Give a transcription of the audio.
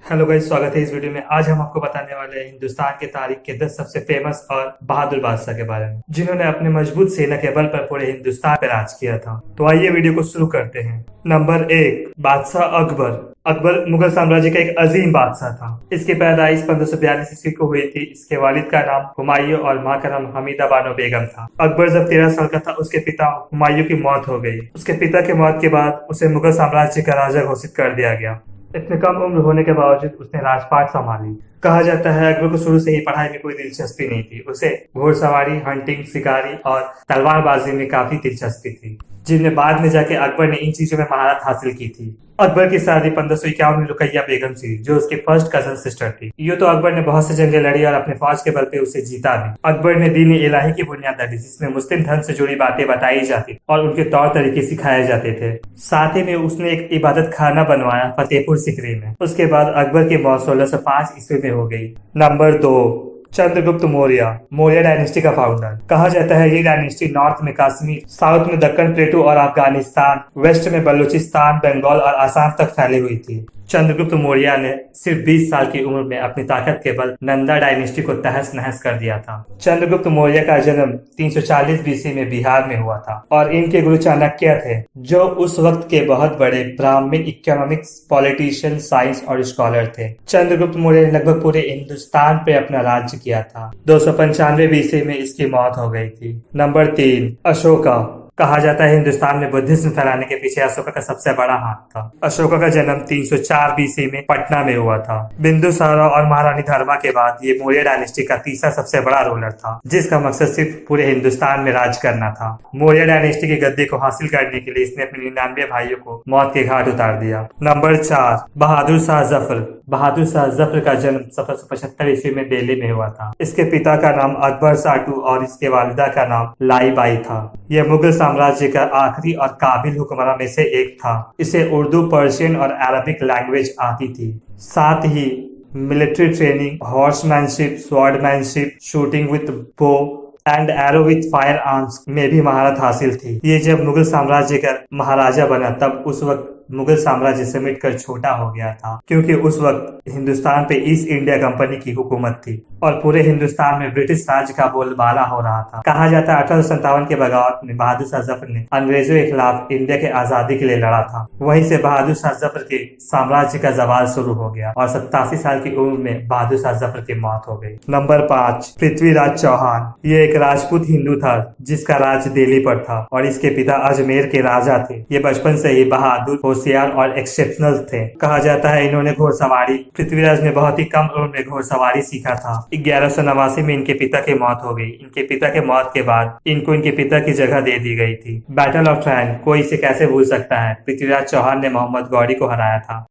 Hello guys, स्वागत है इस वीडियो में। आज हम आपको बताने वाले हैं हिंदुस्तान के तारीख के 10 सबसे फेमस और बहादुर बादशाह के बारे में, जिन्होंने अपने मजबूत सेना के बल पर पूरे हिंदुस्तान पर राज किया था। तो आइए वीडियो को शुरू करते हैं। नंबर 1, बादशाह अकबर। अकबर मुगल साम्राज्य का एक अजीम बादशाह था। इसकी पैदाइश 1542 ईस्वी को हुई थी। इसके वालिद का नाम हुमायूं और माँ का नाम हमीदा बानो बेगम था। अकबर जब 13 साल का था, उसके पिता हुमायूं की मौत हो गई। उसके पिता की मौत के बाद उसे मुगल साम्राज्य का राजा घोषित कर दिया गया। इतने कम उम्र होने के बावजूद उसने राजपाट संभाली। कहा जाता है अकबर को शुरू से ही पढ़ाई में कोई दिलचस्पी नहीं थी। उसे घुड़सवारी, हंटिंग, शिकारी और तलवारबाजी में काफी दिलचस्पी थी, जिनमें बाद में जाके अकबर ने इन चीजों में महारत हासिल की थी। अकबर की शादी 1551 में रुकैया बेगम से, जो उसकी फर्स्ट कजन सिस्टर थी। यूं तो अकबर ने बहुत सी जंगें लड़ी और अपने फौज के बल पे उसे जीता भी। अकबर ने दीन इलाही की बुनियाद डाली, जिसमें मुस्लिम धर्म से जुड़ी बातें बताई जाती और उनके तौर तरीके सिखाए जाते थे। साथ ही में उसने एक इबादत खाना बनवाया फतेहपुर सिकरी में। उसके बाद अकबर की मौत 1605 ईस्वी में हो गई। नंबर 2, चंद्रगुप्त मौर्य। मौर्य डायनेस्टी का फाउंडर। कहा जाता है ये डायनेस्टी नॉर्थ में कश्मीर, साउथ में दक्कन प्लेटू और अफगानिस्तान, वेस्ट में बलूचिस्तान, बंगाल और आसाम तक फैली हुई थी। चंद्रगुप्त मौर्य ने सिर्फ 20 साल की उम्र में अपनी ताकत के बल नंदा डायनेस्टी को तहस नहस कर दिया था। चंद्रगुप्त मौर्य का जन्म 340 बीसी में बिहार में हुआ था और इनके गुरु चाणक्य थे, जो उस वक्त के बहुत बड़े ब्राह्मण, इकोनॉमिक्स, पॉलिटिशियन, साइंस और स्कॉलर थे। चंद्रगुप्त मौर्य ने लगभग पूरे हिंदुस्तान पे अपना राज्य किया था। 295 बीसी में इसकी मौत हो गई थी। नंबर 3, अशोका। कहा जाता है हिंदुस्तान में बुद्धिज्म फैलाने के पीछे अशोका का सबसे बड़ा हाथ था। अशोका का जन्म 304 बीसी में पटना में हुआ था। बिंदुसारा और महारानी धर्मा के बाद ये मौर्य डायनेस्टी का तीसरा सबसे बड़ा रूलर था, जिसका मकसद सिर्फ पूरे हिंदुस्तान में राज करना था। मौर्य डायनेस्टी के गद्दे को हासिल करने के लिए इसने अपने 99 भाइयों को मौत के घाट उतार दिया। नंबर 4, बहादुर शाह जफर। बहादुर शाह जफर का जन्म 1775 ईस्वी में दिल्ली में हुआ था। इसके पिता का नाम अकबर साटू और इसके वालिदा का नाम लाई बाई था। यह मुगल साम्राज्य का आखिरी और काबिल हुक्मरान में से एक था। इसे उर्दू, पर्शियन और अरबिक लैंग्वेज आती थी। साथ ही military training, horsemanship, swordsmanship, shooting with bow and arrow with fire arms में भी महारत हासिल थी। ये जब मुगल साम्राज्य का महाराजा बना, तब उस वक्त मुगल साम्राज्य समेट कर छोटा हो गया था, क्योंकि उस वक्त हिंदुस्तान पे ईस्ट इंडिया कंपनी की हुकूमत थी और पूरे हिंदुस्तान में ब्रिटिश राज का बोलबाला हो रहा था। कहा जाता है 1857 के बगावत में बहादुर शाह जफर ने अंग्रेजों के खिलाफ इंडिया के आजादी के लिए लड़ा था। वहीं से बहादुर शाह जफर के साम्राज्य का जवाल शुरू हो गया और 87 साल की उम्र में बहादुर शाह जफर की मौत हो गई। नंबर 5, पृथ्वीराज चौहान। ये एक राजपूत हिंदू था जिसका राज दिल्ली पर था और इसके पिता अजमेर के राजा थे। ये बचपन से ही बहादुर, होशियार और एक्सेप्शनल थे। कहा जाता है इन्होंने घोड़सवारी, पृथ्वीराज ने बहुत ही कम उम्र में घोड़सवारी सीखा था। 1189 में इनके पिता की मौत हो गई। इनके पिता के मौत के बाद इनको इनके पिता की जगह दे दी गई थी। बैटल ऑफ ट्रैन, कोई इसे कैसे भूल सकता है। पृथ्वीराज चौहान ने मोहम्मद गौरी को हराया था।